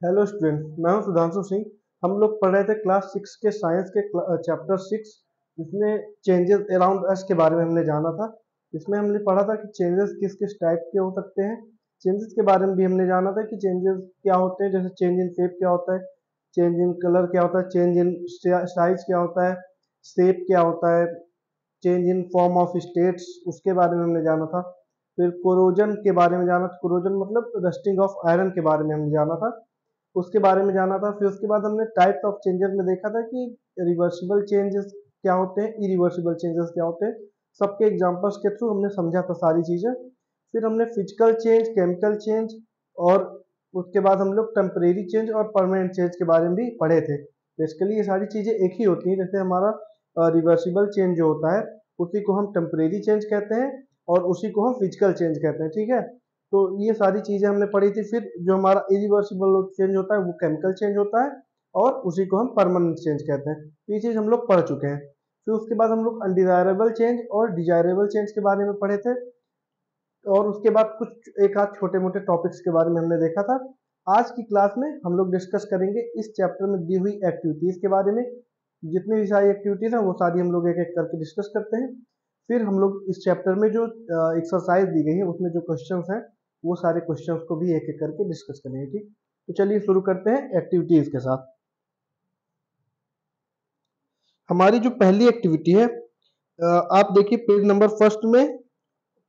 Hello students, मैं हूं सुधांशु सिंह। हम लोग पढ़ रहे थे क्लास 6 के साइंस के चैप्टर 6, जिसमें चेंजेस अराउंड अस के बारे में हमने जाना था। इसमें हमने पढ़ा था कि चेंजेस किस किस टाइप के हो सकते हैं। चेंजेस के बारे में भी हमने जाना था कि चेंजेस क्या होते हैं, जैसे चेंज इन शेप क्या होता है, चेंज इन कलर क्या होता है, चेंज इन साइज क्या होता है, शेप क्या होता है, change in form of states, उसके बारे में हमने जाना था। फिर कोरोजन के बारे में जाना था, कोरोजन मतलब रस्टिंग ऑफ आयरन के बारे में हमने जाना था, उसके बारे में जाना था। फिर उसके बाद हमने टाइप्स ऑफ चेंजेस में देखा था कि रिवर्सिबल चेंजेस क्या होते हैं, इरिवर्सिबल चेंजेस क्या होते हैं। सबके एग्जांपल्स के थ्रू हमने समझा था सारी चीज़ें। फिर हमने फिजिकल चेंज, केमिकल चेंज और उसके बाद हम लोग टेम्परेरी चेंज और परमानेंट चेंज के बारे में भी पढ़े थे। बेसिकली ये सारी चीज़ें एक ही होती हैं। जैसे हमारा रिवर्सिबल चेंज जो होता है उसी को हम टेम्परेरी चेंज कहते हैं और उसी को हम फिजिकल चेंज कहते हैं, ठीक है। तो ये सारी चीज़ें हमने पढ़ी थी। फिर जो हमारा इरिवर्सिबल चेंज होता है वो केमिकल चेंज होता है और उसी को हम परमानेंट चेंज कहते हैं। ये चीज़ हम लोग पढ़ चुके हैं। फिर उसके बाद हम लोग अनडिजायरेबल चेंज और डिजायरेबल चेंज के बारे में पढ़े थे और उसके बाद कुछ एक आध छोटे मोटे टॉपिक्स के बारे में हमने देखा था। आज की क्लास में हम लोग डिस्कस करेंगे इस चैप्टर में दी हुई एक्टिविटीज़ के बारे में। जितनी भी सारी एक्टिविटीज़ हैं वो सारी हम लोग एक एक करके डिस्कस करते हैं। फिर हम लोग इस चैप्टर में जो एक्सरसाइज दी गई है उसमें जो क्वेश्चंस हैं वो सारे क्वेश्चंस को भी एक एक करके डिस्कस करेंगे, ठीक। तो चलिए शुरू करते हैं एक्टिविटीज़ के साथ। हमारी जो पहली एक्टिविटी है, आप देखिए पेज नंबर फर्स्ट में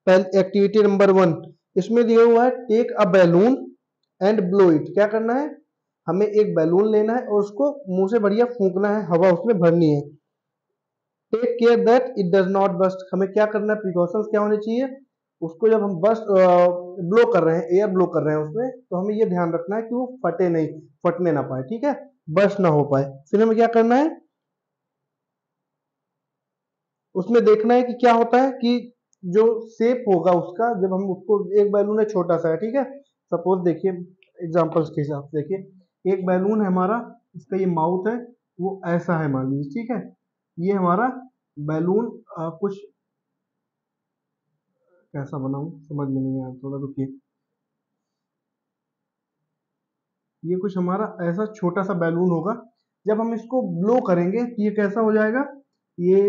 पहली एक्टिविटी नंबर 1, इसमें दिया हुआ है take a balloon and blow it. क्या करना है, हमें एक बैलून लेना है और उसको मुंह से बढ़िया फूंकना है, हवा उसमें भरनी है। Take care that it does not burst. हमें क्या करना है, प्रिकॉशंस क्या होने चाहिए, उसको जब हम बस्ट ब्लो कर रहे हैं, एयर ब्लो कर रहे हैं उसमें, तो हमें ये ध्यान रखना है कि वो फटे नहीं, फटने ना पाए, ठीक है, बस्ट ना हो पाए। फिर हमें क्या करना है, उसमें देखना है कि क्या होता है कि जो शेप होगा उसका, जब हम उसको, एक बैलून है छोटा सा है, ठीक है। सपोज देखिए एग्जांपल्स के हिसाब से देखिए, एक बैलून है हमारा, इसका ये माउथ है, वो ऐसा है मान लीजिए, ठीक है। ये हमारा बैलून कुछ कैसा बनाऊं समझ में नहीं आया, थोड़ा रुकिए। ये कुछ हमारा ऐसा छोटा सा बैलून होगा। जब हम इसको ब्लो करेंगे तो ये कैसा हो जाएगा, ये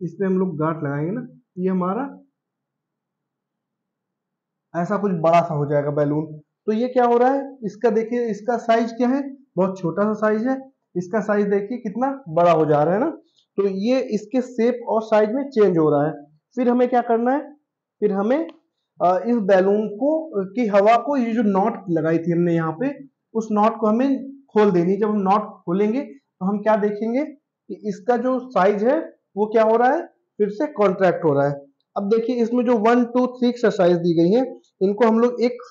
इस पे हम लोग गांठ लगाएंगे ना, ये हमारा ऐसा कुछ बड़ा सा हो जाएगा बैलून। तो ये क्या हो रहा है, इसका देखिए, इसका साइज क्या है, बहुत छोटा सा साइज है। इसका साइज देखिए कितना बड़ा हो जा रहा है ना। तो ये इसके शेप और साइज में चेंज हो रहा है। फिर हमें क्या करना है, फिर हमें इस बैलून को की हवा को, ये जो नॉट लगाई थी हमने यहाँ पे, उस नॉट को हमें खोल देनी। जब हम नॉट खोलेंगे तो हम क्या देखेंगे कि इसका जो साइज है वो क्या हो रहा है, फिर से कॉन्ट्रैक्ट हो रहा है। अब देखिए इसमें जो 1 2 3 एक्सरसाइज दी गई है, इनको हम लोग एक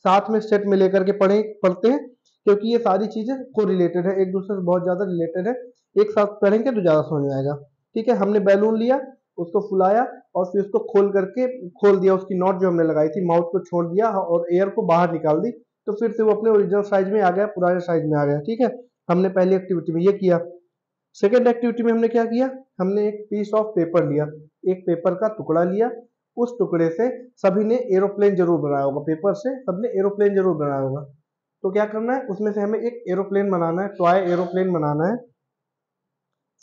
साथ में सेट में लेकर के पढ़ते हैं, क्योंकि ये सारी चीजें को रिलेटेड है, एक दूसरे से बहुत ज्यादा रिलेटेड है। एक साथ पढ़ेंगे तो ज्यादा समझ में आएगा, ठीक है। हमने बैलून लिया, उसको फुलाया और फिर उसको खोल दिया, उसकी नॉट जो हमने लगाई थी, माउथ को छोड़ दिया और एयर को बाहर निकाल दी, तो फिर से वो अपने ओरिजिनल साइज में आ गया, पुराने साइज में आ गया, ठीक है। हमने पहली एक्टिविटी में ये किया। सेकेंड एक्टिविटी में हमने क्या किया, हमने एक पीस ऑफ पेपर लिया, एक पेपर का टुकड़ा लिया। उस टुकड़े से सभी ने एरोप्लेन जरूर बनाया होगा, पेपर से सबने एरोप्लेन जरूर बनाया होगा। तो क्या करना है, उसमें से हमें एक एरोप्लेन बनाना है, टॉय एरोप्लेन बनाना है।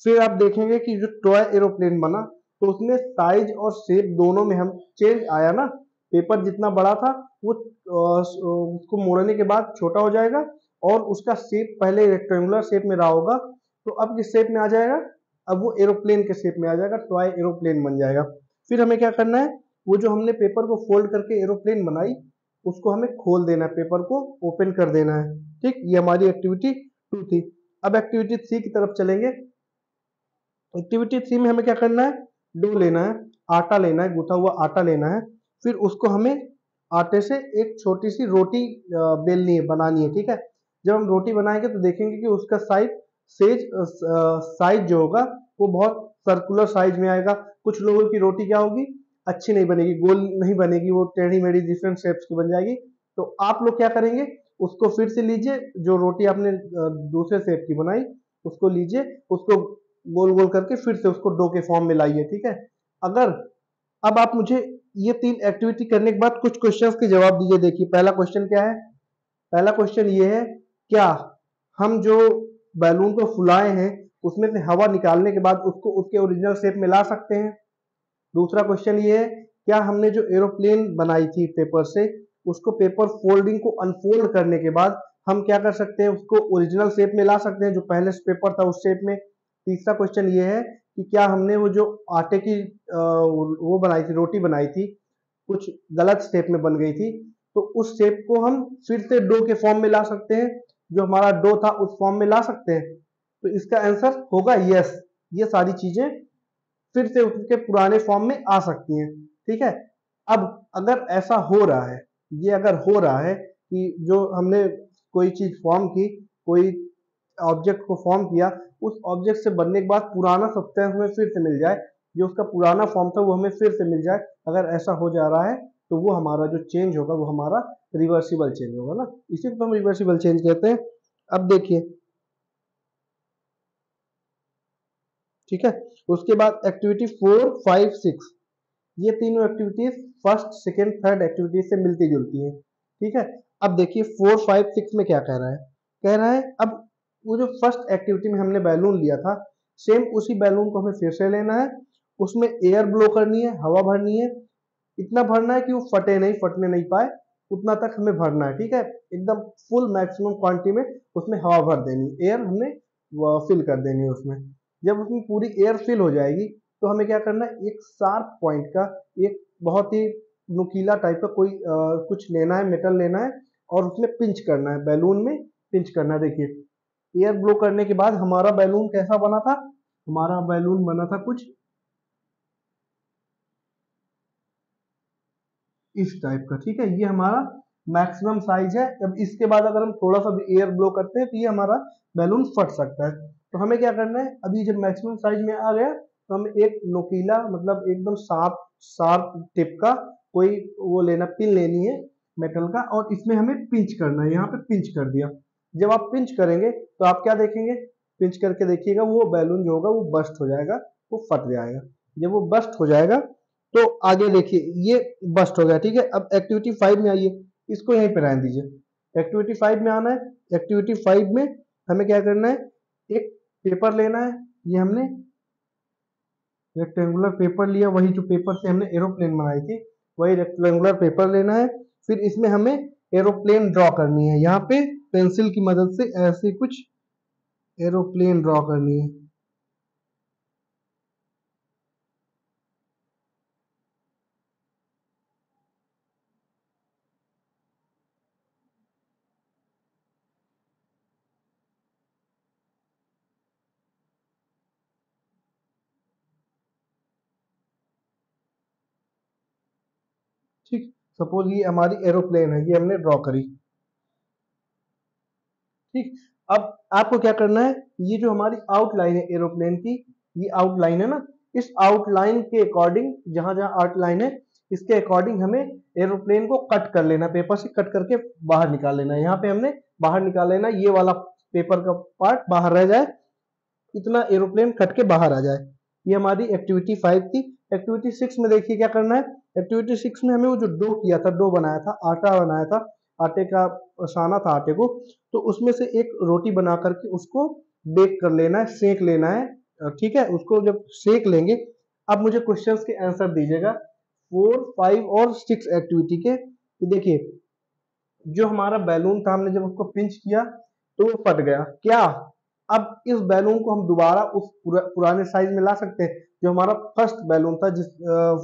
फिर आप देखेंगे कि जो टॉय एरोप्लेन बना तो उसमें साइज और शेप दोनों में हम चेंज आया ना। पेपर जितना बड़ा था वो उसको मोड़ने के बाद छोटा हो जाएगा और उसका शेप पहले रेक्टेंगुलर शेप में रहा होगा, तो अब किस शेप में आ जाएगा, अब वो एरोप्लेन के शेप में आ जाएगा, टॉय एरोप्लेन बन जाएगा। फिर हमें क्या करना है, वो जो हमने पेपर को फोल्ड करके एरोप्लेन बनाई उसको हमें खोल देना है, पेपर को ओपन कर देना है, ठीक। ये हमारी एक्टिविटी 2 थी। अब एक्टिविटी 3 की तरफ चलेंगे। एक्टिविटी 3 में हमें क्या करना है, डो लेना है, आटा लेना है, गूथा हुआ आटा लेना है। फिर उसको हमें आटे से एक छोटी सी रोटी बेलनी है, बनानी है, ठीक है। जब हम रोटी बनाएंगे तो देखेंगे कि उसका साइज जो होगा वो बहुत सर्कुलर साइज में आएगा। कुछ लोगों की रोटी क्या होगी, अच्छी नहीं बनेगी, गोल नहीं बनेगी, वो टेढ़ी मेढ़ी डिफरेंट शेप्स की बन जाएगी। तो आप लोग क्या करेंगे, उसको फिर से लीजिए, जो रोटी आपने दूसरे शेप की बनाई उसको लीजिए, उसको गोल गोल करके फिर से उसको डो के फॉर्म में लाइए, ठीक है। अगर अब आप मुझे ये 3 एक्टिविटी करने के बाद कुछ क्वेश्चंस के जवाब दीजिए। देखिए पहला क्वेश्चन क्या है, पहला क्वेश्चन ये है, क्या हम जो बैलून को फुलाए हैं उसमें से हवा निकालने के बाद उसको उसके ओरिजिनल शेप में ला सकते हैं। दूसरा क्वेश्चन ये है, क्या हमने जो एरोप्लेन बनाई थी पेपर से, उसको पेपर फोल्डिंग को अनफोल्ड करने के बाद हम क्या कर सकते हैं, उसको ओरिजिनल शेप में ला सकते हैं, जो पहले पेपर था उस शेप में। तीसरा क्वेश्चन ये है कि क्या हमने वो जो आटे की वो बनाई थी, रोटी बनाई थी, कुछ गलत शेप में बन गई थी, तो उस शेप को हम फिर से डो के फॉर्म में ला सकते हैं, जो हमारा डो था उस फॉर्म में ला सकते हैं। तो इसका आंसर होगा यस, ये सारी चीजें फिर से उसके पुराने फॉर्म में आ सकती हैं। ठीक है, अब अगर ऐसा हो रहा है, ये अगर हो रहा है कि जो हमने कोई चीज फॉर्म की, कोई ऑब्जेक्ट को फॉर्म किया, उस ऑब्जेक्ट से बनने के बाद पुराना सब्सटेंस हमें फिर से मिल जाए, जो उसका पुराना फॉर्म था वो हमें फिर से मिल जाए, अगर ऐसा हो जा रहा है तो वो हमारा जो चेंज होगा वो हमारा रिवर्सिबल चेंज होगा ना, इसी को हम रिवर्सिबल चेंज कहते हैं। अब देखिए, ठीक है, उसके बाद एक्टिविटी 4, 5, 6, ये तीनों activities first second third activities से मिलती जुलती हैं। ठीक है, अब देखिए 4, 5, 6 में क्या कह रहा है, कह रहा है अब वो जो फर्स्ट एक्टिविटी में हमने बैलून लिया था, सेम उसी बैलून को हमें फिर से लेना है, उसमें एयर ब्लो करनी है, हवा भरनी है, इतना भरना है कि वो फटे नहीं, फटने नहीं पाए, उतना तक हमें भरना है। ठीक है, एकदम फुल मैक्सिमम क्वांटिटी में उसमें हवा भर देनी, एयर हमने फिल कर देनी है उसमें। जब उसमें पूरी एयर फिल हो जाएगी तो हमें क्या करना है, एक शार्प पॉइंट का, एक बहुत ही नुकीला टाइप का कोई कुछ लेना है, मेटल लेना है, और उसमें पिंच करना है, बैलून में पिंच करना है। देखिए एयर ब्लो करने के बाद हमारा बैलून कैसा बना था, हमारा बैलून बना था कुछ इस टाइप का। ठीक है, ये हमारा मैक्सिमम साइज है। अब इसके बाद अगर हम थोड़ा सा भी एयर ब्लो करते हैं तो ये हमारा बैलून फट सकता है। तो हमें क्या करना है, अभी जब मैक्सिमम साइज में आ गया तो हमें एक नोकीला, मतलब एकदम शार्प शार्प टिप का कोई वो लेना, पिन लेनी है मेटल का, और इसमें हमें पिंच करना है। यहाँ पे पिंच कर दिया। जब आप पिंच करेंगे तो आप क्या देखेंगे, पिंच करके देखिएगा वो बैलून जो होगा वो बस्ट हो जाएगा, वो फट जाएगा। जब वो बस्ट हो जाएगा तो आगे देखिए ये बस्ट हो गया। ठीक है, अब एक्टिविटी 5 में आइए, इसको यहीं पे रहने दीजिए। एक्टिविटी 5 में आना है। एक्टिविटी 5 में हमें क्या करना है, एक पेपर लेना है, ये हमने रेक्टेंगुलर पेपर लिया, वही जो पेपर से हमने एरोप्लेन बनाई थी, वही रेक्टेंगुलर पेपर लेना है। फिर इसमें हमें एरोप्लेन ड्रॉ करनी है, यहाँ पे पेंसिल की मदद से ऐसे कुछ एरोप्लेन ड्रॉ करनी है। ठीक, सपोज ये हमारी एरोप्लेन है, ये हमने ड्रॉ करी। ठीक, अब आपको क्या करना है, ये जो हमारी आउटलाइन है एरोप्लेन की, ये आउटलाइन है ना, इस आउटलाइन के अकॉर्डिंग, जहां जहां आउटलाइन है इसके अकॉर्डिंग हमें एरोप्लेन को कट कर लेना, पेपर से कट करके बाहर निकाल लेना है। यहाँ पे हमने बाहर निकाल लेना, ये वाला पेपर का पार्ट बाहर रह जाए, इतना एरोप्लेन कट के बाहर आ जाए। ये हमारी एक्टिविटी 5 थी। एक्टिविटी 6 में देखिए क्या करना है। एक्टिविटी 6 में हमें वो जो डो किया था, डो बनाया था, आटा बनाया था, आटे का साना था आटे को, तो उसमें से एक रोटी बना करके उसको बेक कर लेना है, सेक लेना है। ठीक है, उसको जब सेक लेंगे, अब मुझे क्वेश्चंस के आंसर दीजिएगा 4, 5 और 6 एक्टिविटी के। तो देखिए जो हमारा बैलून था, हमने जब उसको पिंच किया तो वो फट गया, क्या अब इस बैलून को हम दोबारा उस पुराने साइज में ला सकते हैं, जो हमारा फर्स्ट बैलून था, जिस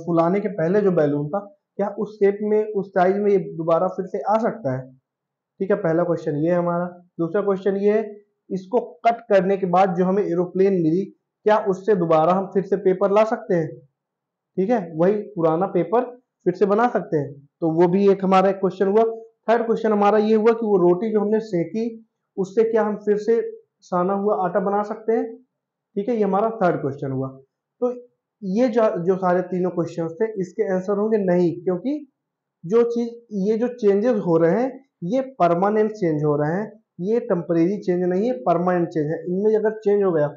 फुलाने के पहले जो बैलून था, क्या उस शेप में, उस साइज में ये दोबारा फिर से आ सकता है? ठीक है, पहला क्वेश्चन ये है हमारा। दूसरा क्वेश्चन ये है, इसको कट करने के बाद जो हमें एरोप्लेन मिली, क्या उससे दोबारा हम फिर से पेपर ला सकते हैं? ठीक है, वही पुराना पेपर फिर से बना सकते हैं, तो वो भी एक हमारा एक क्वेश्चन हुआ। थर्ड क्वेश्चन हमारा ये हुआ कि वो रोटी जो हमने सेकी, उससे क्या हम फिर से साना हुआ आटा बना सकते हैं? ठीक है, ये हमारा थर्ड क्वेश्चन हुआ। तो ये जो सारे तीनों क्वेश्चन थे, इसके आंसर होंगे नहीं, क्योंकि जो चीज, ये जो चेंजेस हो रहे हैं ये परमानेंट चेंज हो रहे हैं, ये टेम्परेरी चेंज नहीं है, परमानेंट चेंज है। इनमें अगर चेंज हो गया,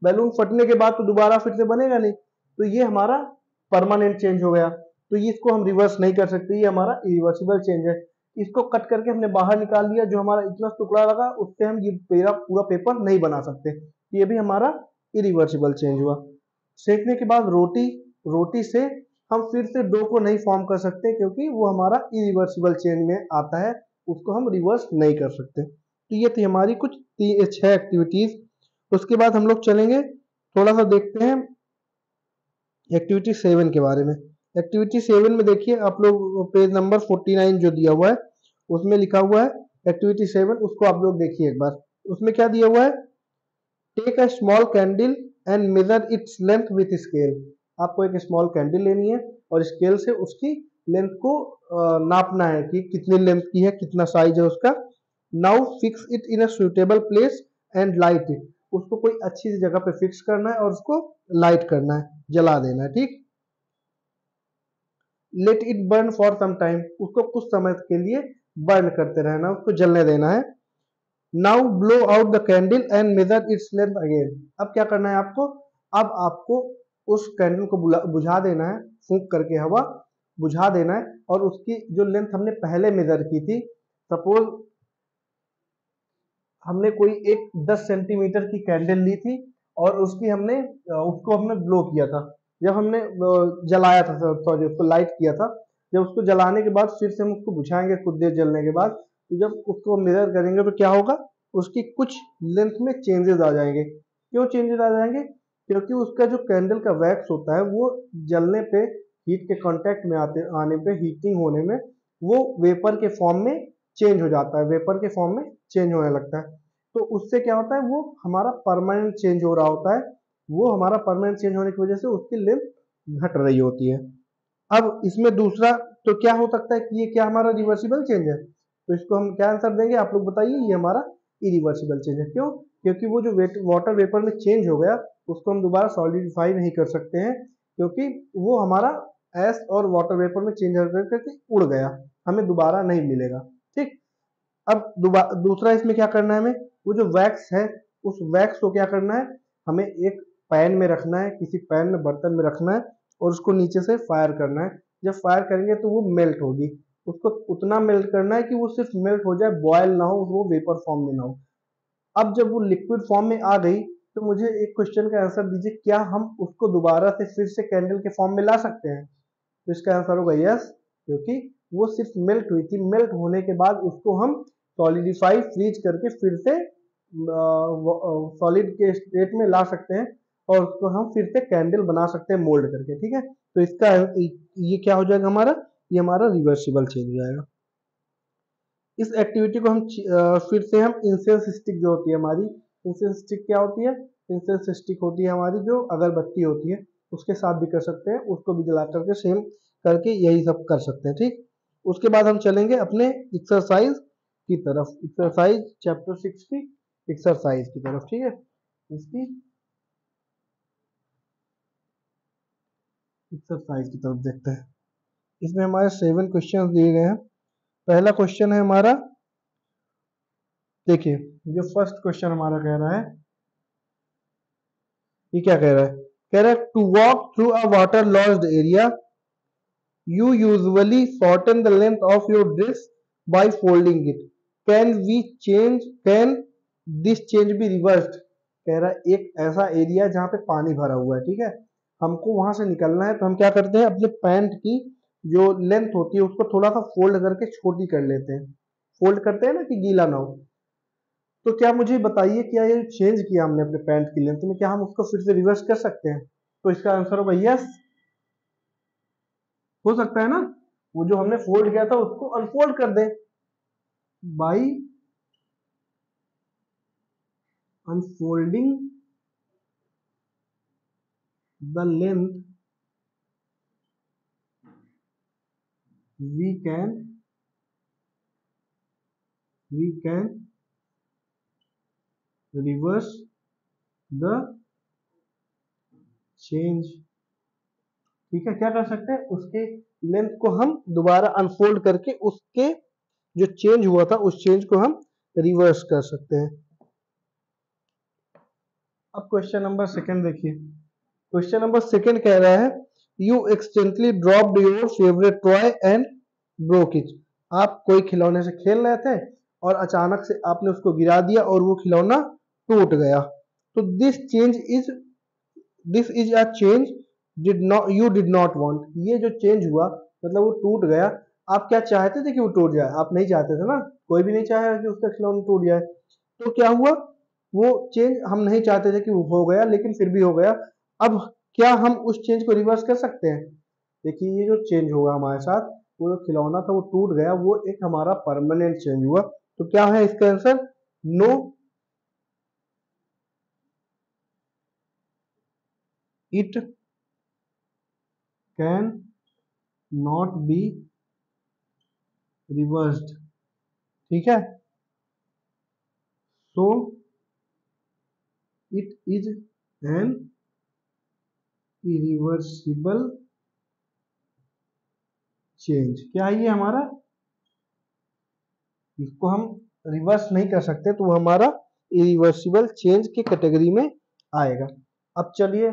बैलून फटने के बाद तो दोबारा फिर से बनेगा नहीं, तो ये हमारा परमानेंट चेंज हो गया। तो ये इसको हम रिवर्स नहीं कर सकते, ये हमारा इरिवर्सिबल चेंज है। इसको कट करके हमने बाहर निकाल लिया, जो हमारा इतना टुकड़ा लगा उससे हम ये पूरा पेपर नहीं बना सकते, ये भी हमारा इरिवर्सिबल चेंज हुआ। सेकने के बाद रोटी, रोटी से हम फिर से डो को नहीं फॉर्म कर सकते क्योंकि वो हमारा इरिवर्सिबल चेंज में आता है, उसको हम रिवर्स नहीं कर सकते। तो ये थी हमारी कुछ 6 एक्टिविटीज। उसके बाद हम लोग चलेंगे, थोड़ा सा देखते हैं एक्टिविटी 7 के बारे में। एक्टिविटी 7 में देखिए आप लोग पेज नंबर 49 जो दिया हुआ है उसमें लिखा हुआ है एक्टिविटी 7, उसको आप लोग देखिए एक बार। उसमें क्या दिया हुआ है, take a small candle and measure its length with scale. आपको एक स्मॉल कैंडल लेनी है और स्केल से उसकी लेंथ को नापना है कि कितनी लेंथ की है, कितना साइज है उसका। Now fix it in a suitable place and light it. उसको कोई अच्छी सी जगह पे फिक्स करना है और उसको लाइट करना है, जला देना है, ठीक। Let it burn for some time, उसको कुछ समय के लिए बर्न करते रहना, उसको जलने देना है। Now blow out the candle and measure its length again. अब क्या करना है आपको, अब आपको उस कैंडल को बुझा देना है, फूंक करके हवा बुझा देना है, और उसकी जो लेंथ हमने पहले मेजर की थी, सपोज हमने कोई एक 10 सेंटीमीटर की कैंडल ली थी और उसको हमने ब्लो किया था, जब हमने जलाया था, सॉरी उसको लाइट किया था। जब उसको जलाने के बाद फिर से हम उसको बुझाएंगे कुछ देर जलने के बाद, तो जब उसको मेजर करेंगे तो क्या होगा, उसकी कुछ लेंथ में चेंजेस आ जाएंगे। क्यों चेंजेस आ जाएंगे, क्योंकि उसका जो कैंडल का वैक्स होता है वो जलने पे, हीट के कांटेक्ट में आने पे, हीटिंग होने में वो वेपर के फॉर्म में चेंज हो जाता है, वेपर के फॉर्म में चेंज होने लगता है। तो उससे क्या होता है, वो हमारा परमानेंट चेंज हो रहा होता है, वो हमारा परमानेंट चेंज होने की वजह से उसकी लेंथ घट रही होती है। अब इसमें दूसरा तो क्या हो सकता है कि ये क्या हमारा रिवर्सिबल चेंज है, तो इसको हम क्या आंसर देंगे, आप लोग बताइए। ये हमारा इरिवर्सिबल चेंज है। क्यों, क्योंकि वो जो वाटर वेपर में चेंज हो गया उसको हम दोबारा सॉलिडिफाई नहीं कर सकते हैं, क्योंकि वो हमारा एस और वाटर वेपर में चेंज करके उड़ गया, हमें दोबारा नहीं मिलेगा, ठीक। अब दूसरा इसमें क्या करना है हमें, वो जो वैक्स है उस वैक्स को क्या करना है, हमें एक पैन में रखना है, किसी पैन में बर्तन में रखना है और उसको नीचे से फायर करना है। जब फायर करेंगे तो वो मेल्ट होगी, उसको उतना मेल्ट करना है कि वो सिर्फ मेल्ट हो जाए, बॉयल ना हो, वो वेपर फॉर्म में ना हो। अब जब वो लिक्विड फॉर्म में आ गई तो मुझे एक क्वेश्चन का आंसर दीजिए, क्या हम उसको दोबारा से फिर से कैंडल के फॉर्म में ला सकते हैं, तो इसका आंसर होगा यस, क्योंकि वो सिर्फ मेल्ट हुई थी, मेल्ट होने के बाद उसको हम सॉलिडिफाई फ्रीज करके फिर से सॉलिड के स्टेट में ला सकते हैं और उसको हम फिर से कैंडल बना सकते हैं मोल्ड करके, ठीक है। तो इसका ये क्या हो जाएगा हमारा, ये हमारा रिवर्सिबल चेंज हो जाएगा। इस एक्टिविटी को हम फिर से हम इंसेंस स्टिक जो होती है हमारी, इंसेंस स्टिक क्या होती है, इंसेंस स्टिक होती है हमारी जो अगरबत्ती होती है, उसके साथ भी कर सकते हैं, उसको भी जला करके सेम करके यही सब कर सकते हैं, ठीक। उसके बाद हम चलेंगे अपने एक्सरसाइज की तरफ, एक्सरसाइज चैप्टर 6 की एक्सरसाइज की तरफ, ठीक है। इसकी एक्सरसाइज की तरफ देखते हैं। इसमें हमारे 7 क्वेश्चन दिए गए हैं। पहला क्वेश्चन है हमारा, देखिए जो फर्स्ट क्वेश्चन हमारा कह रहा है, ये क्या कह रहा है, कह रहा है to walk through a waterlogged area you usually shorten the length of your dress by folding it, can this change be reversed। कह रहा है एक ऐसा एरिया जहां पे पानी भरा हुआ है, ठीक है, हमको वहां से निकलना है, तो हम क्या करते हैं, अपने पैंट की जो लेंथ होती है उसको थोड़ा सा फोल्ड करके छोटी कर लेते हैं, फोल्ड करते हैं ना कि गीला ना हो। तो क्या मुझे बताइए, क्या ये चेंज किया हमने अपने पैंट की लेंथ में, क्या हम उसको फिर से रिवर्स कर सकते हैं, तो इसका आंसर होगा यस, हो सकता है ना, वो जो हमने फोल्ड किया था उसको अनफोल्ड कर दे by unfolding the length, we can reverse the change, ठीक है। क्या कर सकते हैं, उसके लेंथ को हम दोबारा अनफोल्ड करके उसके जो चेंज हुआ था उस चेंज को हम रिवर्स कर सकते हैं। अब क्वेश्चन नंबर 2 देखिए, क्वेश्चन नंबर 2 कह रहा है you accidentally dropped your favourite toy and broke it. आप कोई खिलौने से खेल रहे थे और अचानक से आपने उसको गिरा दिया और वो खिलौना टूट गया। तो this is a change did not you did not want. ये जो चेंज हुआ मतलब वो टूट गया, आप क्या चाहते थे कि वो टूट जाए? आप नहीं चाहते थे ना, कोई भी नहीं चाहेगा कि उसका खिलौना टूट जाए। तो क्या हुआ, वो चेंज हम नहीं चाहते थे कि वो हो गया, लेकिन फिर भी हो गया। अब क्या हम उस चेंज को रिवर्स कर सकते हैं? देखिए ये जो चेंज हुआ हमारे साथ, वो जो खिलौना था वो टूट गया, वो एक हमारा परमानेंट चेंज हुआ। तो क्या है इसका answer? No, it can not be reversed. ठीक है, so it is an irreversible change. क्या है ये हमारा? इसको हम रिवर्स नहीं कर सकते, तो वो हमारा इरिवर्सिबल चेंज की कैटेगरी में आएगा। अब चलिए,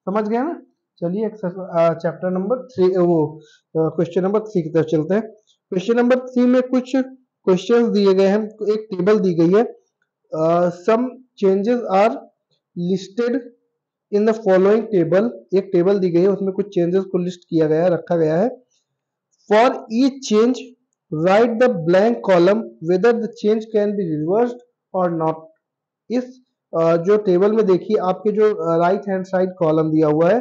समझ गए ना? चलिए चैप्टर नंबर 3 वो क्वेश्चन नंबर 3 की तरफ चलते हैं। क्वेश्चन नंबर 3 में कुछ क्वेश्चंस दिए गए हैं, एक टेबल दी गई है। Some changes are listed in the following table. एक टेबल दी गई है, उसमें कुछ चेंजेस को लिस्ट किया गया है, रखा गया है। For each change right the blank column whether the change can be reversed और नॉट। इस जो टेबल में देखिए, आपके जो राइट हैंड साइड कॉलम दिया हुआ है,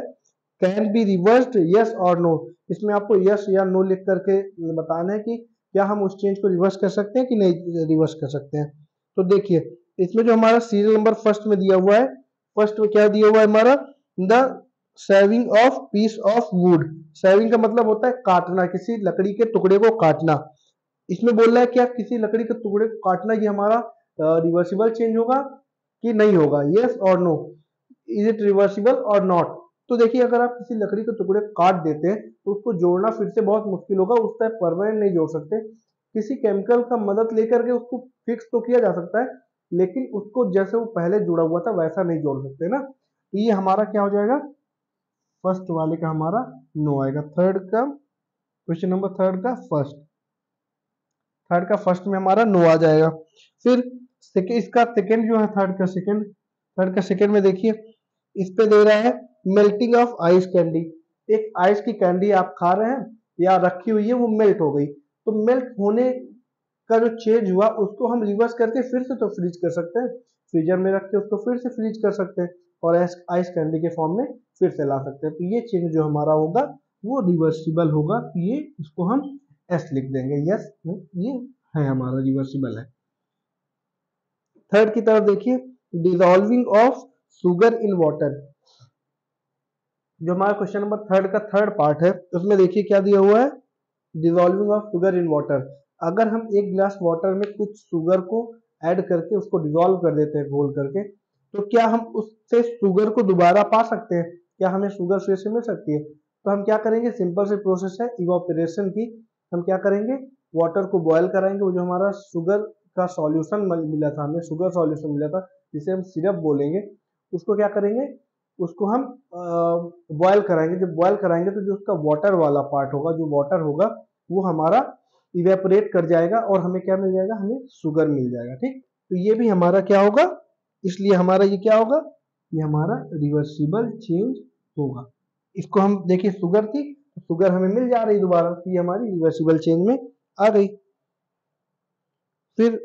कैन बी रिवर्स्ड यस और नो। इसमें आपको यस या नो लिख करके बताना है कि क्या हम उस चेंज को रिवर्स कर सकते हैं कि नहीं रिवर्स कर सकते हैं। तो देखिए, इसमें जो हमारा सीरियल नंबर फर्स्ट में दिया हुआ है, फर्स्ट में क्या दिया हुआ है हमारा? The saving of peace of would. Saving का मतलब होता है काटना, किसी लकड़ी के टुकड़े को काटना। इसमें बोल रहा है क्या किसी लकड़ी के टुकड़े को काटना ये हमारा रिवर्सिबल चेंज होगा कि नहीं होगा? यस और नो, इज इट रिवर्सिबल और नॉट। तो देखिए, अगर आप किसी लकड़ी के टुकड़े काट देते हैं तो उसको जोड़ना फिर से बहुत मुश्किल होगा, उस टाइप परमानेंट नहीं जोड़ सकते। किसी केमिकल का मदद लेकर के उसको फिक्स तो किया जा सकता है, लेकिन उसको जैसे वो पहले जुड़ा हुआ था वैसा नहीं जोड़ सकते ना। तो ये हमारा क्या हो जाएगा? फर्स्ट वाले का हमारा नो आएगा। थर्ड का क्वेश्चन नंबर थर्ड का फर्स्ट में हमारा नो आ जाएगा। फिर इसका सेकंड जो है, थर्ड का सेकंड में देखिए, इस पे दे रहा है मेल्टिंग ऑफ आइस कैंडी। एक आइस की कैंडी आप खा रहे हैं या रखी हुई है, वो मेल्ट हो गई। तो मेल्ट होने का जो चेंज हुआ उसको हम रिवर्स करके फिर से तो फ्रीज कर सकते हैं, फ्रीजर में रख के उसको फिर से फ्रीज कर सकते हैं और आइस कैंडी के फॉर्म में फिर से ला सकते हैं। तो ये चेंज जो हमारा होगा वो रिवर्सिबल होगा। तो ये इसको हम एस लिख देंगे, यस ये है हमारा रिवर्सिबल है। थर्ड की तरफ देखिए, dissolving of sugar in water. जो हमारा क्वेश्चन नंबर थर्ड का थर्ड पार्ट है, उसमें देखिए क्या दिया हुआ है? Dissolving of sugar in water. अगर हम एक गिलास वाटर में कुछ शुगर को ऐड करके उसको डिसॉल्व कर देते हैं घोल करके, तो क्या हम उससे शुगर को दोबारा पा सकते हैं? क्या हमें शुगर फिर से मिल सकती है? तो हम क्या करेंगे, सिंपल से प्रोसेस है इवापोरेशन की। हम क्या करेंगे, वाटर को बॉयल कराएंगे, वो जो हमारा शुगर का सॉल्यूशन मिला था, हमें शुगर सॉल्यूशन मिला था जिसे हम सिरप बोलेंगे, उसको क्या करेंगे, उसको हम बॉयल कराएंगे। जब बॉयल कराएंगे तो जो उसका वाटर वाला पार्ट होगा, जो वाटर होगा, वो हमारा इवेपोरेट कर जाएगा और हमें क्या मिल जाएगा? हमें शुगर मिल जाएगा। ठीक, तो ये भी हमारा क्या होगा? इसलिए हमारा ये क्या होगा? ये हमारा रिवर्सिबल चेंज होगा। इसको हम देखिए, शुगर थी, शुगर हमें मिल जा रही दोबारा, तो ये हमारी रिवर्सिबल चेंज में आ गई। फिर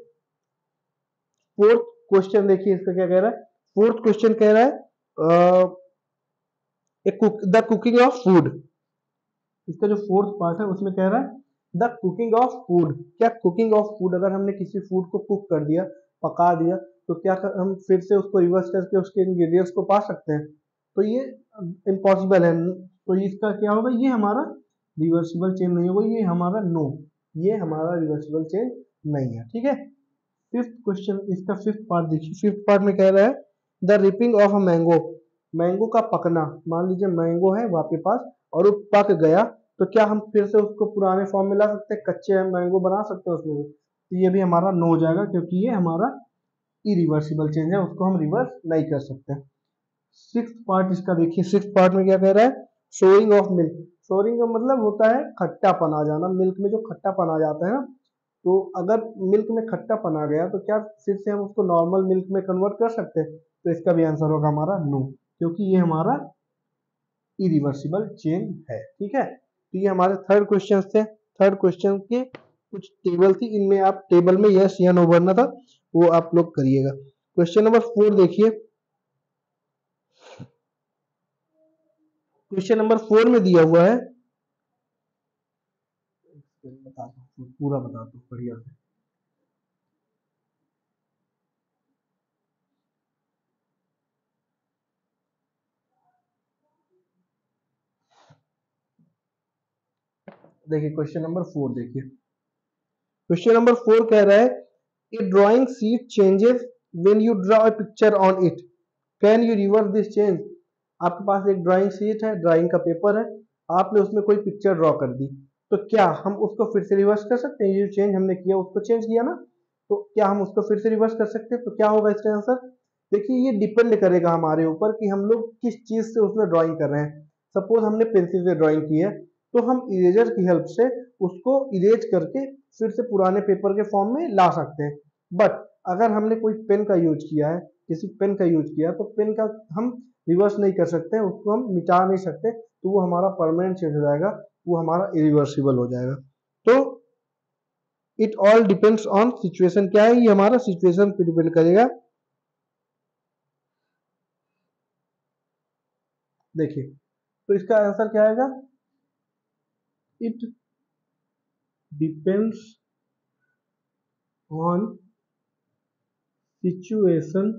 फोर्थ क्वेश्चन देखिए, इसका क्या कह रहा है? फोर्थ क्वेश्चन कह रहा है द कुकिंग ऑफ फूड। इसका जो फोर्थ पार्ट है उसमें कह रहा है द कुकिंग ऑफ फूड। क्या कुकिंग ऑफ फूड, अगर हमने किसी फूड को कुक कर दिया, पका दिया, तो क्या हम फिर से उसको रिवर्स करके उसके इंग्रेडिएंट्स को पा सकते हैं? तो ये इम्पॉसिबल है। तो इसका क्या होगा? ये हमारा रिवर्सिबल चेंज नहीं होगा, ये हमारा नो, ये हमारा रिवर्सिबल चेंज नहीं है। ठीक है। फिफ्थ क्वेश्चन, इसका फिफ्थ पार्ट देखिए। फिफ्थ पार्ट में कह रहा है the ripping of a mango. Mango का पकना, मान लीजिए मैंगो है आपके पास और वो पक गया, तो क्या हम फिर से उसको पुराने फॉर्म में ला सकते हैं? कच्चे मैंगो बना सकते हैं उसमें से? तो ये भी हमारा नो हो जाएगा, क्योंकि ये हमारा इरिवर्सिबल चेंज है, उसको हम रिवर्स नहीं कर सकते। सिक्स्थ पार्ट इसका देखिए, सिक्स्थ पार्ट में क्या कह रहा है? सोरिंग ऑफ मिल्क, सोरिंग का मतलब होता है खट्टापन आ जाना, मिल्क में जो खट्टापन आ जाता है ना, तो अगर मिल्क में खट्टापन आ गया तो क्या फिर से हम उसको नॉर्मल मिल्क में कन्वर्ट कर सकते हैं? तो इसका भी आंसर होगा हमारा नो, क्योंकि ये हमारा इरिवर्सिबल चेंज है। ठीक है, तो ये हमारे थर्ड क्वेश्चन थे। थर्ड क्वेश्चन के कुछ टेबल थी, इनमें आप टेबल में यस या नो भरना था, वो आप लोग करिएगा। क्वेश्चन नंबर 4 देखिए, क्वेश्चन नंबर 4 में दिया हुआ है, बता दो पूरा बता दो बढ़िया से। देखिए क्वेश्चन नंबर 4 देखिए, क्वेश्चन नंबर 4 कह रहा है a drawing sheet changes when you draw a picture on it, can you reverse this change? आपके पास एक ड्राइंग शीट है, ड्राइंग का पेपर है, आपने उसमें कोई पिक्चर ड्रॉ कर दी, तो क्या हम उसको फिर से रिवर्स कर सकते हैं? ये जो चेंज हमने किया उसको चेंज किया ना, तो क्या हम उसको फिर से रिवर्स कर सकते हैं? तो क्या होगा इसका आंसर? देखिए ये डिपेंड करेगा हमारे ऊपर कि हम लोग किस चीज से उसमें ड्राइंग कर रहे हैं। सपोज हमने पेंसिल से ड्राइंग की है, तो हम इरेजर की हेल्प से उसको इरेज करके फिर से पुराने पेपर के फॉर्म में ला सकते हैं। बट अगर हमने कोई पेन का यूज किया है, किसी पेन का यूज किया, तो पेन का हम रिवर्स नहीं कर सकते, उसको हम मिटा नहीं सकते, तो वो हमारा परमानेंट चेंज हो जाएगा, वो हमारा इरिवर्सिबल हो जाएगा। तो it all depends on situation, क्या है, ये हमारा सिचुएशन पे डिपेंड करेगा। देखिए तो इसका आंसर क्या आएगा? It depends on situation.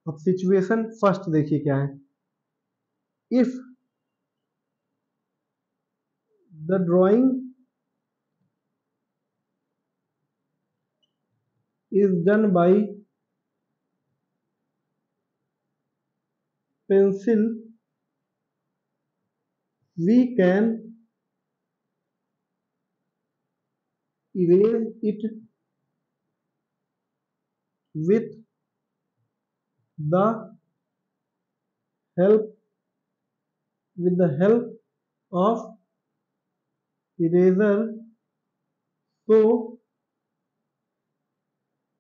अब सिचुएशन फर्स्ट देखिए क्या है, if the drawing is done by pencil, we can erase it with the help of eraser, so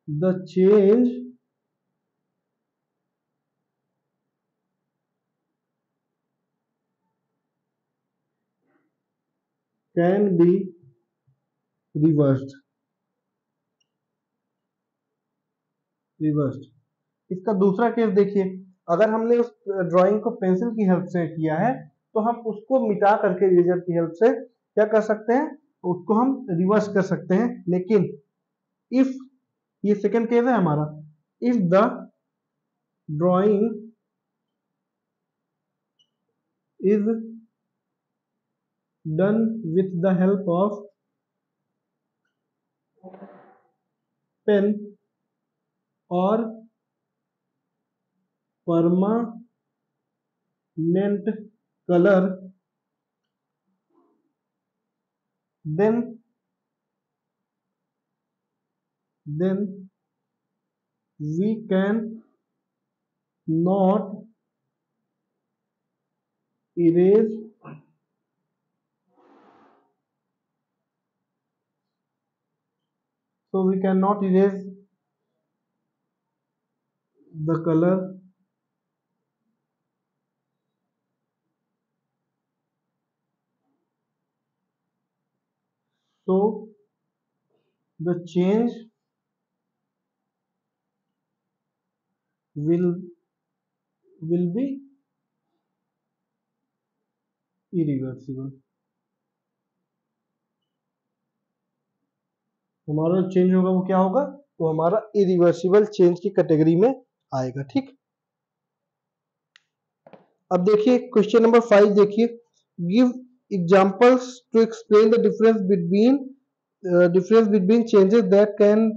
the change can be reversed। इसका दूसरा केस देखिए, अगर हमने उस ड्राइंग को पेंसिल की हेल्प से किया है, तो हम उसको मिटा करके इरेजर की हेल्प से क्या कर सकते हैं, उसको हम रिवर्स कर सकते हैं। लेकिन इफ, ये सेकंड केस है हमारा, if the drawing is done with the help of pen or permanent color, then we can not erase the color, so the change will be irreversible। हमारा चेंज होगा वो क्या होगा, वो हमारा इरिवर्सिबल चेंज की कैटेगरी में आएगा। ठीक, अब देखिए क्वेश्चन नंबर 5 देखिए, give examples to explain the difference between changes that can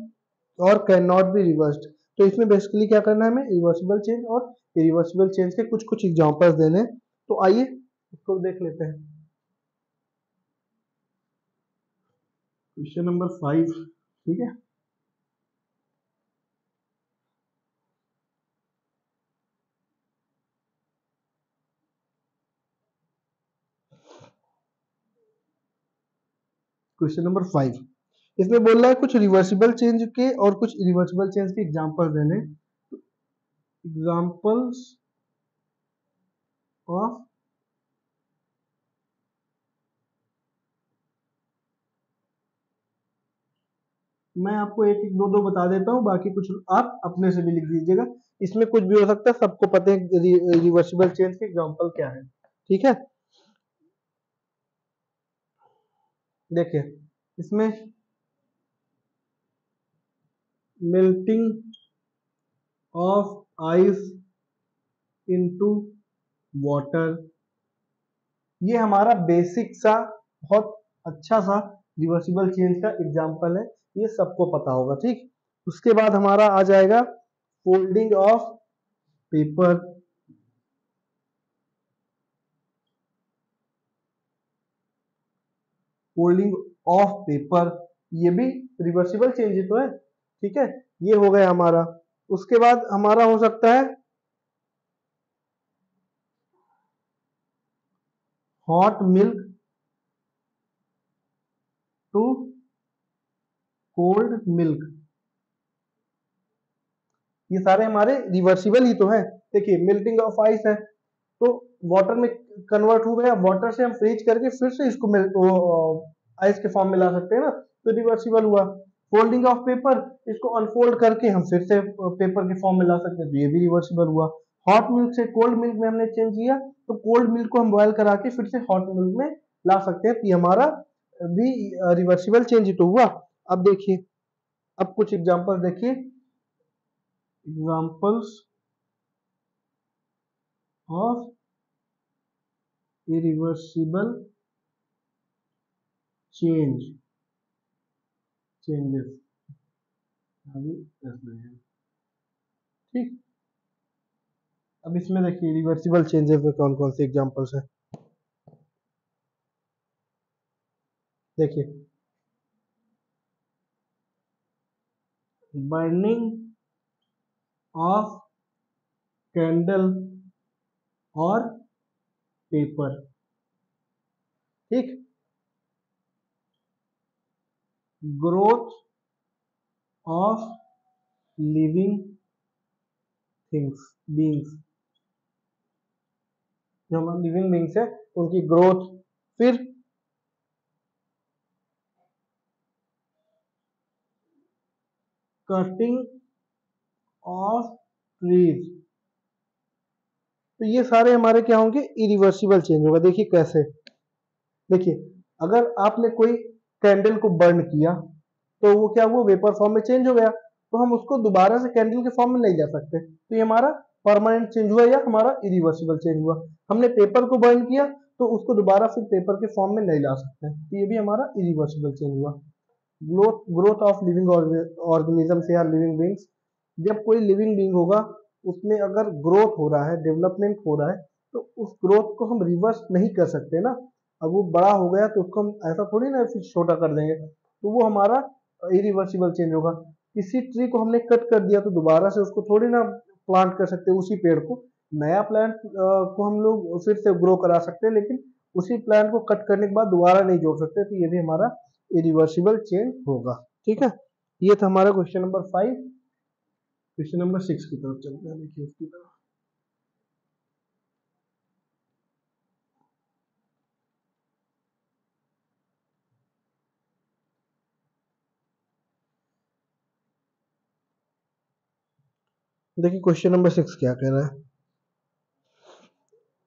or can not be reversed. तो इसमें बेसिकली क्या करना है हमें, रिवर्सिबल चेंज और इरिवर्सिबल चेंज के कुछ कुछ एग्जांपल्स देने हैं। तो आइए इसको देख लेते हैं। क्वेश्चन नंबर 5, ठीक है, क्वेश्चन नंबर 5, इसमें बोल रहा है कुछ रिवर्सिबल चेंज के और कुछ इरिवर्सिबल चेंज के एग्जांपल देने। एग्जांपल्स ऑफ मैं आपको एक एक दो दो बता देता हूँ, बाकी कुछ आप अपने से भी लिख दीजिएगा। इसमें कुछ भी हो सकता है, सबको पता है रिवर्सिबल चेंज के एग्जांपल क्या है। ठीक है, देखिए इसमें melting of ice into water, ये हमारा बेसिक सा बहुत अच्छा सा रिवर्सिबल चेंज का एग्जांपल है, ये सबको पता होगा। ठीक, उसके बाद हमारा आ जाएगा folding of paper, folding of paper, ये भी रिवर्सिबल चेंज ही तो है। ठीक है, ये हो गया हमारा। उसके बाद हमारा हो सकता है hot milk to cold milk, ये सारे हमारे रिवर्सिबल ही तो है। देखिए मेल्टिंग ऑफ आइस है तो वाटर में कन्वर्ट हो गया, वाटर से हम फ्रीज करके फिर से इसको आइस के फॉर्म में ला सकते हैं ना, तो रिवर्सिबल हुआ। फोल्डिंग ऑफ पेपर, इसको अनफोल्ड करके हम फिर से पेपर के फॉर्म में ला सकते हैं, तो ये भी रिवर्सिबल हुआ। हॉट मिल्क से कोल्ड मिल्क में हमने चेंज किया, तो कोल्ड मिल्क को हम बॉयल करा के फिर से हॉट मिल्क में ला सकते हैं, तो ये हमारा भी रिवर्सिबल चेंज ही तो हुआ। अब देखिए, अब कुछ एग्जांपल देखिए, एग्जांपल्स ऑफ irreversible चेंजेस अभी इसमें है। ठीक, अब इसमें देखिए रिवर्सिबल चेंजेस में कौन कौन से एग्जांपल्स है। देखिए बर्निंग ऑफ कैंडल और पेपर, ठीक, growth of living things beings, जो हमारे लिविंग बींग्स है उनकी ग्रोथ, फिर कटिंग ऑफ ट्रीज, तो ये सारे हमारे क्या होंगे, इरिवर्सिबल चेंज होगा। देखिए कैसे, देखिए अगर आपने कोई कैंडल को बर्न किया तो वो क्या हुआ, वेपर फॉर्म में चेंज हो गया, तो हम उसको दोबारा से कैंडल के फॉर्म में नहीं ला सकते, तो ये हमारा परमानेंट चेंज हुआ या हमारा इरिवर्सिबल चेंज हुआ। हमने पेपर को बर्न किया तो उसको दोबारा फिर पेपर के फॉर्म में नहीं ला सकते, तो ये भी हमारा इरिवर्सिबल चेंज हुआ। ग्रोथ ऑफ लिविंग ऑर्गेनिजम्स या लिविंग बींग्स, जब कोई लिविंग बींग होगा उसमें अगर ग्रोथ हो रहा है, डेवलपमेंट हो रहा है, तो उस ग्रोथ को हम रिवर्स नहीं कर सकते ना। अब वो बड़ा हो गया तो उसको हम ऐसा थोड़ी ना फिर छोटा कर देंगे, तो वो हमारा इरिवर्सिबल चेंज होगा। किसी ट्री को हमने कट कर दिया तो दोबारा से उसको थोड़ी ना प्लांट कर सकते, उसी पेड़ को नया प्लांट को हम लोग फिर से ग्रो करा सकते हैं, लेकिन उसी प्लांट को कट करने के बाद दोबारा नहीं जोड़ सकते, तो ये भी हमारा इरिवर्सिबल चेंज होगा। ठीक है, ये था हमारा क्वेश्चन नंबर 5। क्वेश्चन नंबर 6 की तरफ चलते हैं, देखिए उसकी तरफ। देखिए क्वेश्चन नंबर 6 क्या कह रहा है,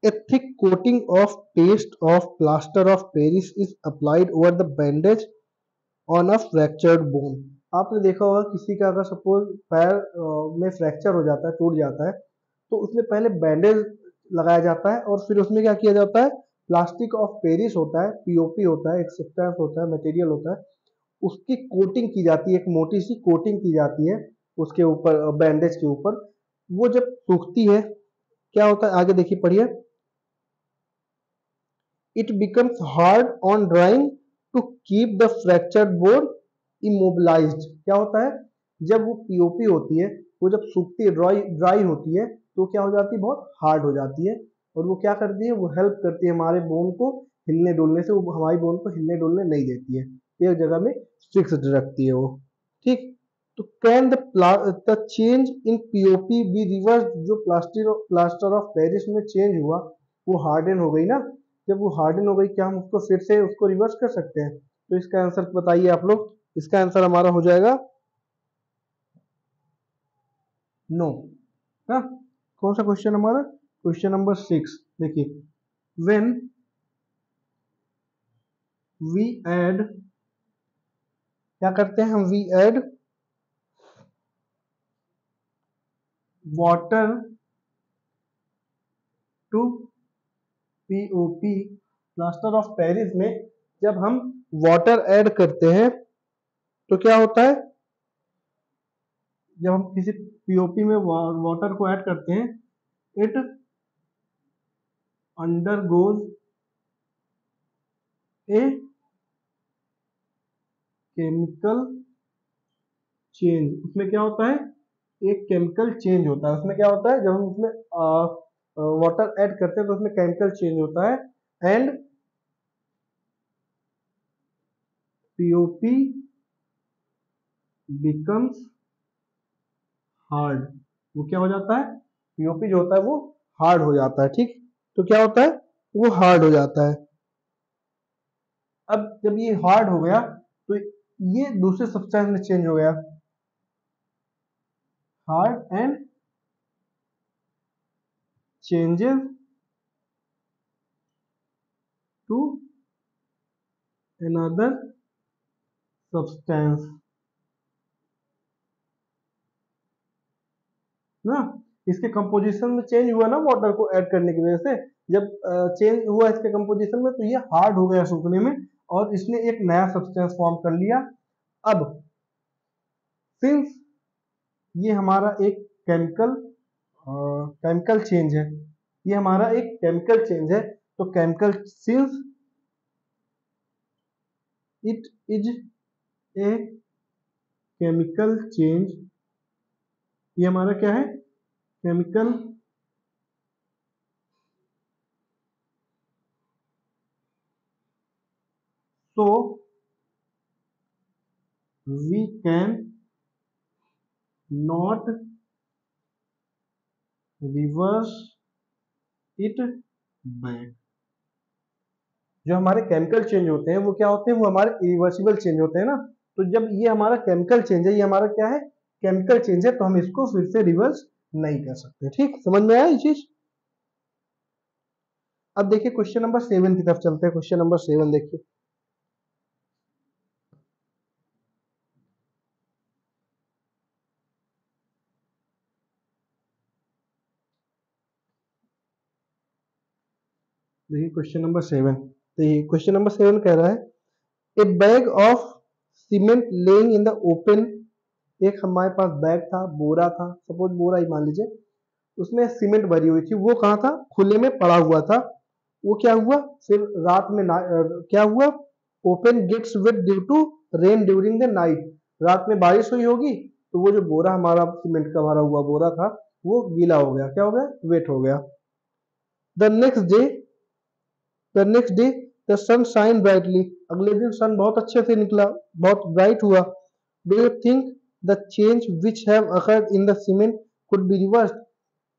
A thick coating of paste of plaster of Paris is applied over the bandage on a fractured bone। आपने देखा होगा किसी का अगर सपोज पैर में फ्रैक्चर हो जाता है, टूट जाता है, तो उसमें पहले बैंडेज लगाया जाता है और फिर उसमें क्या किया जाता है, प्लास्टिक ऑफ पेरिस होता है, पीओपी होता है, एक सब्सटेंस होता है, मटेरियल होता है, उसकी कोटिंग की जाती है, एक मोटी सी कोटिंग की जाती है उसके ऊपर, बैंडेज के ऊपर। वो जब सूखती है क्या होता है, आगे देखिए पढ़िए, it becomes hard on drying to keep the fractured bone immobilized। क्या होता है, जब वो पीओपी होती है वो जब सूखती है, ड्राई होती है, तो क्या हो जाती है, बहुत हार्ड हो जाती है, और वो क्या करती है, वो हेल्प करती है हमारे बोन को हिलने डुलने से, वो हमारी बोन को हिलने डुलने नहीं देती है। एक जगह में फिक्स्ड रखती है वो, ठीक। तो can the change in POP be reverse, जो प्लास्टर ऑफ पेरिस में चेंज हुआ वो हार्डन हो गई ना, जब वो हार्डन हो गई क्या हम उसको फिर से उसको रिवर्स कर सकते हैं? तो इसका आंसर बताइए आप लोग, इसका आंसर हमारा हो जाएगा नो। हाँ, कौन सा क्वेश्चन हमारा? क्वेश्चन नंबर 6 देखिए, व्हेन वी ऐड, क्या करते हैं हम? We add water to POP plaster of Paris में, जब हम वाटर ऐड करते हैं तो क्या होता है? जब हम किसी पीओपी में वाटर को ऐड करते हैं, it undergoes a chemical change. उसमें क्या होता है? एक केमिकल चेंज होता है। उसमें क्या होता है? जब हम उसमें वाटर ऐड करते हैं तो उसमें केमिकल चेंज होता है, एंड पीओपी बिकम्स हार्ड। वो क्या हो जाता है? पीओपी जो होता है वो हार्ड हो जाता है, ठीक। तो क्या होता है? वो हार्ड हो जाता है। अब जब ये हार्ड हो गया तो ये दूसरे सब्सटेंस में चेंज हो गया, hard and changes to another substance ना। इसके कंपोजिशन में चेंज हुआ ना वाटर को ऐड करने की वजह से, जब चेंज हुआ इसके कंपोजिशन में तो ये हार्ड हो गया सूखने में, और इसने एक नया सब्सटेंस फॉर्म कर लिया। अब सिंस ये हमारा एक केमिकल केमिकल चेंज है, ये हमारा एक केमिकल चेंज है, तो chemical since it is a chemical change, ये हमारा क्या है? Chemical so we can not reverse it back। जो हमारे केमिकल चेंज होते हैं वो क्या होते हैं? वो हमारे इरिवर्सिबल चेंज होते हैं ना। तो जब ये हमारा केमिकल चेंज है, ये हमारा क्या है? केमिकल चेंज है, तो हम इसको फिर से रिवर्स नहीं कर सकते, ठीक। समझ में आया ये चीज? अब देखिए क्वेश्चन नंबर 7 की तरफ चलते हैं। क्वेश्चन नंबर 7 देखिए, देखिए क्वेश्चन नंबर 7। देखिए क्वेश्चन नंबर 7 कह रहा है, ए bag of cement laying in the open. एक हमारे पास बैग था, बोरा था, सपोज बोरा ही मान लीजिए, उसमें सीमेंट भरी हुई थी, वो कहाँ था? खुले में पड़ा हुआ था। वो क्या हुआ फिर रात में क्या हुआ? Open gates wet due to rain during the night. रात में बारिश हुई होगी तो वो जो बोरा हमारा सीमेंट का भरा हुआ बोरा था वो गीला हो गया, क्या हो गया? वेट हो गया। The next day the next day the sun shine brightly. अगले दिन सन बहुत अच्छे से निकला, बहुत ब्राइट हुआ। Do you think the change which have occurred in the cement could be reversed?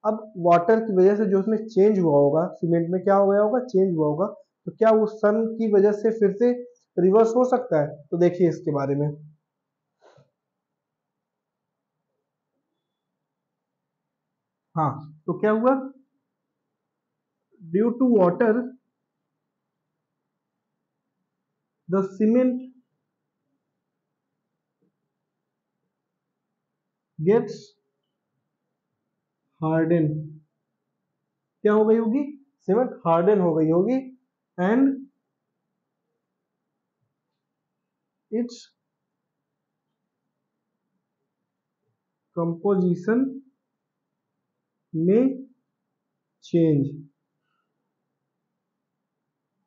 अब वाटर की वजह से जो उसमें चेंज हुआ होगा, सीमेंट में क्या हो गया होगा? चेंज हुआ होगा, तो क्या वो सन की वजह से फिर से रिवर्स हो सकता है? तो देखिए इसके बारे में। हाँ, तो क्या हुआ? Due to water the cement gets harden. क्या हो गई होगी? सीमेंट हार्डन हो गई होगी, एंड इट्स कंपोजिशन में चेंज।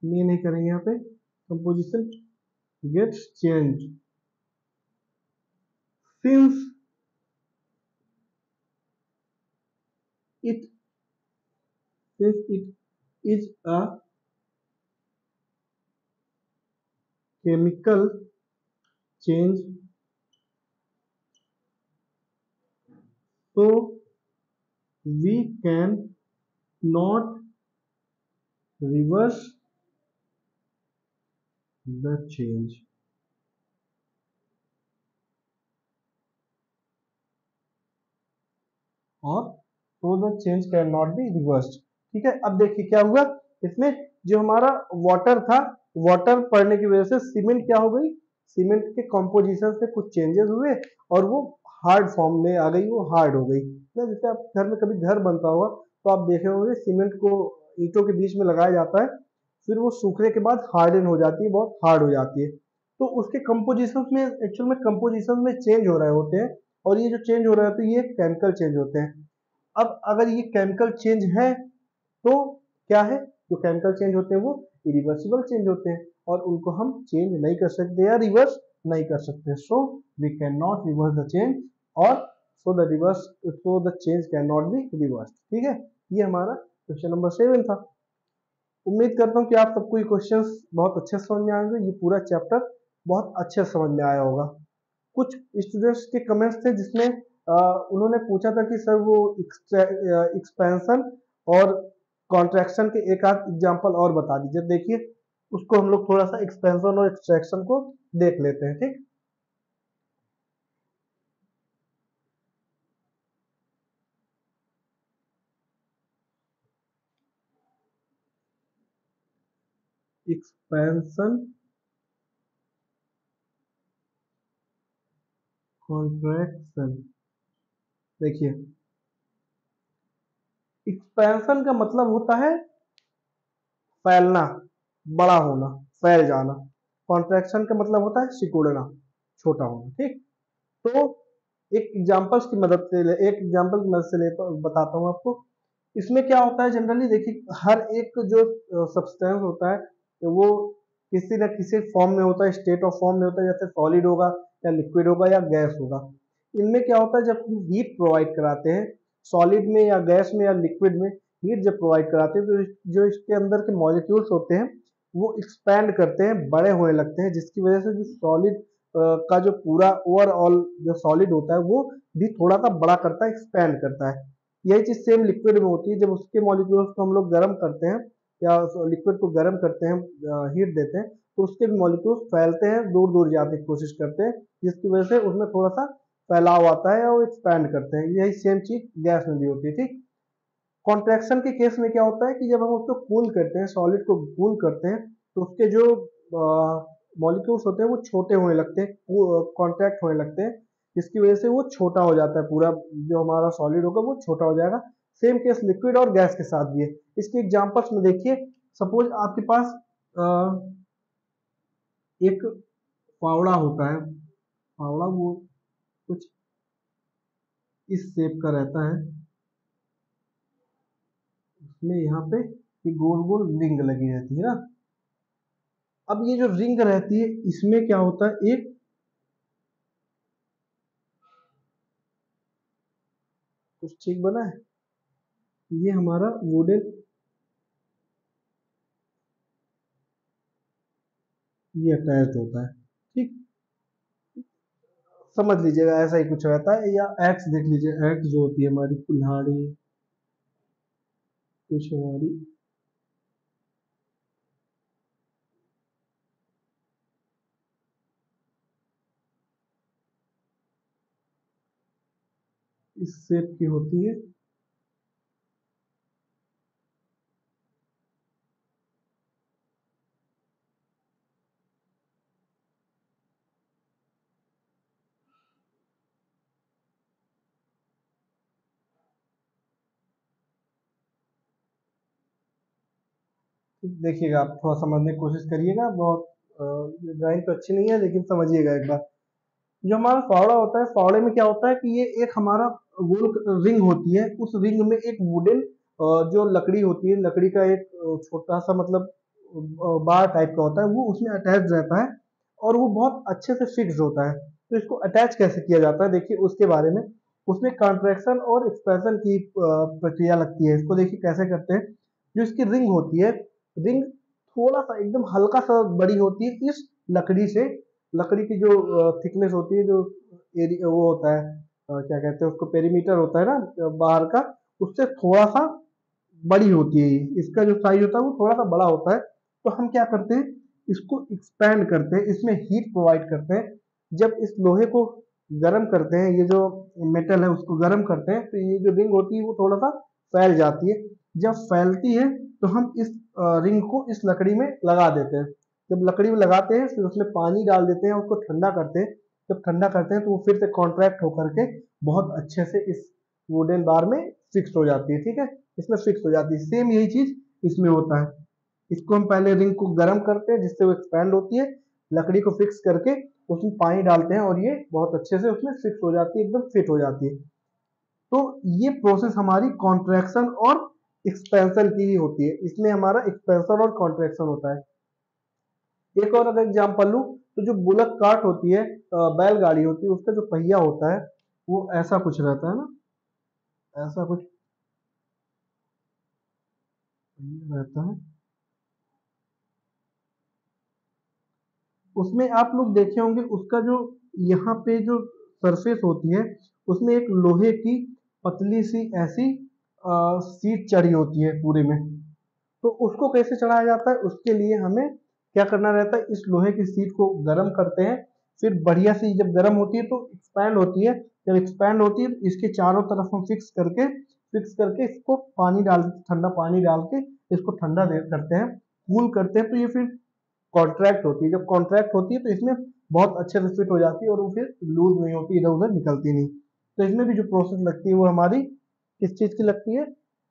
में नहीं करेंगे यहाँ पे, composition gets change since it it is a chemical change, तो we can not reverse the change. और तो the change can not be reversed. ठीक है, अब देखिए क्या हुआ इसमें, जो हमारा वाटर था, वाटर पड़ने की वजह से सीमेंट क्या हो गई, सीमेंट के कॉम्पोजिशन से कुछ चेंजेस हुए और वो हार्ड फॉर्म में आ गई, वो हार्ड हो गई ना। जैसे आप घर में कभी घर बनता होगा तो आप देखे होंगे सीमेंट को ईंटों के बीच में लगाया जाता है, फिर वो सूखने के बाद हार्डन हो जाती है, बहुत हार्ड हो जाती है। तो उसके कंपोजिशन में, एक्चुअल में कंपोजिशन में चेंज हो रहे होते हैं, और ये जो चेंज हो रहे होते हैं ये केमिकल चेंज होते हैं। अब अगर ये केमिकल चेंज है तो क्या है, जो केमिकल चेंज होते हैं वो इरिवर्सिबल चेंज होते हैं, और उनको हम चेंज नहीं कर सकते या रिवर्स नहीं कर सकते। So we can not reverse the change, और so the change can not be reverse. ठीक है, ये हमारा क्वेश्चन नंबर 7 था। उम्मीद करता हूँ कि आप सबको ये क्वेश्चंस बहुत अच्छे से समझ में आएंगे, ये पूरा चैप्टर बहुत अच्छे से समझ में आया होगा। कुछ स्टूडेंट्स के कमेंट्स थे जिसमें उन्होंने पूछा था कि सर वो एक्सपेंशन और कॉन्ट्रैक्शन के एक आध एग्जांपल और बता दीजिए। देखिए उसको हम लोग थोड़ा सा एक्सपेंशन और एक्सट्रैक्शन को देख लेते हैं। ठीक, एक्सपेंशन, कॉन्ट्रैक्शन। देखिए एक्सपेंशन का मतलब होता है फैलना, बड़ा होना, फैल जाना। कॉन्ट्रैक्शन का मतलब होता है सिकुड़ना, छोटा होना। ठीक, तो एक एग्जांपल्स की मदद से एक एग्जांपल की मदद से बताता हूँ आपको। इसमें क्या होता है जनरली, देखिए हर एक जो सब्सटेंस होता है वो किसी न किसी फॉर्म में होता है, स्टेट ऑफ फॉर्म में होता है, जैसे सॉलिड होगा या लिक्विड होगा या गैस होगा। इनमें क्या होता है, जब हम हीट प्रोवाइड कराते हैं सॉलिड में या गैस में या लिक्विड में, हीट जब प्रोवाइड कराते हैं तो जो इसके अंदर के मॉलिक्यूल्स होते हैं वो एक्सपैंड करते हैं, बड़े होने लगते हैं, जिसकी वजह से जो सॉलिड का जो पूरा ओवरऑल जो सॉलिड होता है वो भी थोड़ा सा बड़ा करता है, एक्सपैंड करता है। यही चीज सेम लिक्विड में होती है, जब उसके मॉलिक्यूल्स को हम लोग गर्म करते हैं या लिक्विड को गर्म करते हैं, हीट देते हैं, तो उसके मॉलिक्यूल्स फैलते हैं, दूर दूर जाने की कोशिश करते हैं, जिसकी वजह से उसमें थोड़ा सा फैलाव आता है और वो एक्सपैंड करते हैं। यही सेम चीज गैस में भी होती है। ठीक, कॉन्ट्रैक्शन के केस में क्या होता है कि जब हम उसको कूल करते हैं, सॉलिड को कूल करते हैं, तो उसके जो मॉलिक्यूल्स होते हैं वो छोटे होने लगते हैं, कॉन्ट्रैक्ट होने लगते हैं, जिसकी वजह से वो छोटा हो जाता है, पूरा जो हमारा सॉलिड होगा वो छोटा हो जाएगा। सेम केस लिक्विड और गैस के साथ भी है। इसके एग्जांपल्स में देखिए, सपोज आपके पास एक फावड़ा होता है, फावड़ा वो कुछ इस शेप का रहता है, उसमें यहाँ पे ये गोल गोल रिंग लगी रहती है ना। अब ये जो रिंग रहती है इसमें क्या होता है, एक कुछ ठीक बना है, ये हमारा वुडन, ये अटैच्ड होता है। ठीक, समझ लीजिएगा ऐसा ही कुछ रहता है। या एक्स देख लीजिए, एक्स जो होती है हमारी कुल्हाड़ी, कुछ हमारी इस शेप की होती है। देखिएगा आप थोड़ा समझने की कोशिश करिएगा, बहुत ड्राइंग तो अच्छी नहीं है लेकिन समझिएगा एक बार। जो हमारा फावड़ा होता है, फावड़े में क्या होता है कि ये एक हमारा गोल रिंग होती है, उस रिंग में एक वुडन जो लकड़ी होती है, लकड़ी का एक छोटा सा मतलब बार टाइप का होता है, वो उसमें अटैच रहता है और वो बहुत अच्छे से फिक्स होता है। तो इसको अटैच कैसे किया जाता है देखिए उसके बारे में। उसमें कॉन्ट्रैक्शन और एक्सपेंशन की प्रक्रिया लगती है। इसको देखिए कैसे करते हैं। जो इसकी रिंग होती है, रिंग थोड़ा सा एकदम हल्का सा बड़ी होती है इस लकड़ी से, लकड़ी की जो थिकनेस होती है, जो एरिया वो होता है, क्या कहते हैं उसको, पेरीमीटर होता है ना बाहर का, उससे थोड़ा सा बड़ी होती है ये। इसका जो साइज होता है वो थोड़ा सा बड़ा होता है। तो हम क्या करते हैं, इसको एक्सपैंड करते हैं, इसमें हीट प्रोवाइड करते हैं। जब इस लोहे को गर्म करते हैं, ये जो मेटल है उसको गर्म करते हैं, तो ये जो रिंग होती है वो थोड़ा सा फैल जाती है। जब फैलती है तो हम इस रिंग को इस लकड़ी में लगा देते हैं। जब लकड़ी में लगाते हैं फिर उसमें पानी डाल देते हैं, उसको ठंडा करते हैं। जब ठंडा करते हैं तो वो फिर से कॉन्ट्रैक्ट होकर के बहुत अच्छे से इस वुडन बार में फिक्स हो जाती है। ठीक है, इसमें फिक्स हो जाती है। सेम यही चीज इसमें होता है। इसको हम पहले रिंग को गर्म करते हैं जिससे वो एक्सपैंड होती है, लकड़ी को फिक्स करके उसमें पानी डालते हैं और ये बहुत अच्छे से उसमें फिक्स हो जाती है, एकदम फिट हो जाती है। तो ये प्रोसेस हमारी कॉन्ट्रैक्शन और एक्सपेंशन की ही होती है। इसमें हमारा एक्सपेंशन और कॉन्ट्रैक्शन होता है। एक और अगर एग्जाम्पल लूँ, तो जो बुलक कार्ट होती है, बैलगाड़ी होती है, उसका जो पहिया होता है वो ऐसा कुछ रहता है ना, ऐसा कुछ रहता है। उसमें आप लोग देखे होंगे उसका जो यहाँ पे जो सरफेस होती है उसमें एक लोहे की पतली सी ऐसी सीट चढ़ी होती है पूरे में। तो उसको कैसे चढ़ाया जाता है, उसके लिए हमें क्या करना रहता है, इस लोहे की सीट को गर्म करते हैं। फिर बढ़िया सी जब गर्म होती है तो एक्सपैंड होती है। जब एक्सपैंड होती है तो इसके चारों तरफ हम फिक्स करके इसको पानी डाल, ठंडा पानी डाल के इसको ठंडा करते हैं, कूल करते हैं। तो ये फिर कॉन्ट्रैक्ट होती है। जब कॉन्ट्रैक्ट होती है तो इसमें बहुत अच्छे से फिट हो जाती है और वो फिर लूज नहीं होती, इधर उधर निकलती नहीं। तो इसमें भी जो प्रोसेस लगती है वो हमारी किस चीज की लगती है,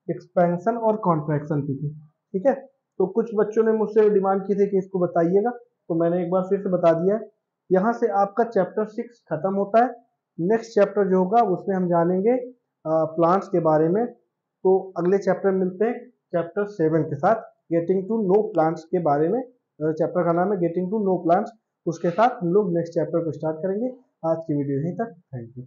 एक्सपेंशन और कॉन्ट्रैक्शन की थी। ठीक है, तो कुछ बच्चों ने मुझसे डिमांड की थी कि इसको बताइएगा, तो मैंने एक बार फिर से बता दिया है। यहाँ से आपका चैप्टर 6 खत्म होता है। नेक्स्ट चैप्टर जो होगा उसमें हम जानेंगे प्लांट्स के बारे में। तो अगले चैप्टर मिलते हैं चैप्टर 7 के साथ, गेटिंग टू नो प्लांट्स के बारे में। चैप्टर का नाम है गेटिंग टू नो प्लांट्स। उसके साथ हम लोग नेक्स्ट चैप्टर को स्टार्ट करेंगे। आज की वीडियो यहीं तक, थैंक यू।